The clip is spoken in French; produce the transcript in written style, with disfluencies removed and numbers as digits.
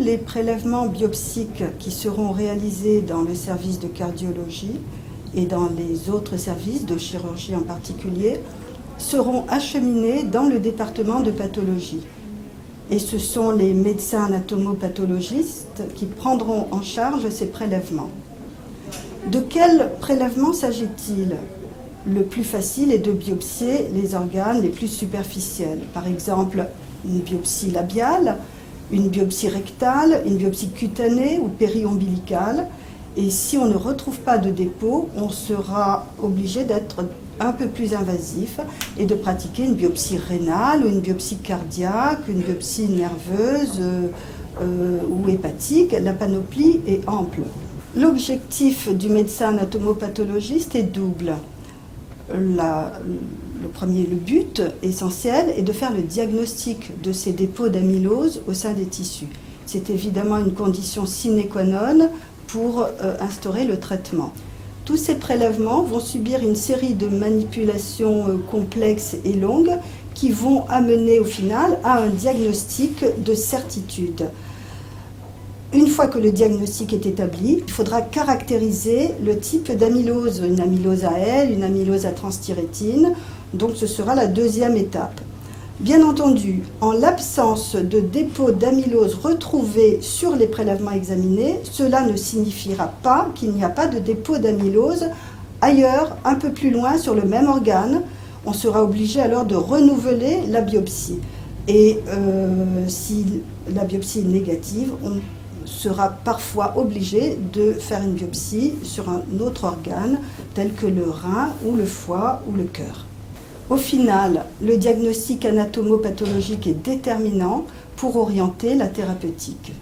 les prélèvements biopsiques qui seront réalisés dans le service de cardiologie et dans les autres services de chirurgie en particulier seront acheminés dans le département de pathologie. Et ce sont les médecins anatomopathologistes qui prendront en charge ces prélèvements. De quel prélèvement s'agit-il ? Le plus facile est de biopsier les organes les plus superficiels. Par exemple, une biopsie labiale, une biopsie rectale, une biopsie cutanée ou périombilicale. Et si on ne retrouve pas de dépôt, on sera obligé d'être un peu plus invasif et de pratiquer une biopsie rénale ou une biopsie cardiaque, une biopsie nerveuse ou hépatique. La panoplie est ample. L'objectif du médecin anatomopathologiste est double. Le but essentiel est de faire le diagnostic de ces dépôts d'amylose au sein des tissus. C'est évidemment une condition sine qua non pour instaurer le traitement. Tous ces prélèvements vont subir une série de manipulations complexes et longues qui vont amener au final à un diagnostic de certitude. Une fois que le diagnostic est établi, il faudra caractériser le type d'amylose, une amylose AL, une amylose à transthyrétine, donc ce sera la deuxième étape. Bien entendu, en l'absence de dépôt d'amylose retrouvé sur les prélèvements examinés, cela ne signifiera pas qu'il n'y a pas de dépôt d'amylose ailleurs, un peu plus loin, sur le même organe. On sera obligé alors de renouveler la biopsie. Et si la biopsie est négative, on sera parfois obligé de faire une biopsie sur un autre organe, tel que le rein ou le foie ou le cœur. Au final, le diagnostic anatomopathologique est déterminant pour orienter la thérapeutique.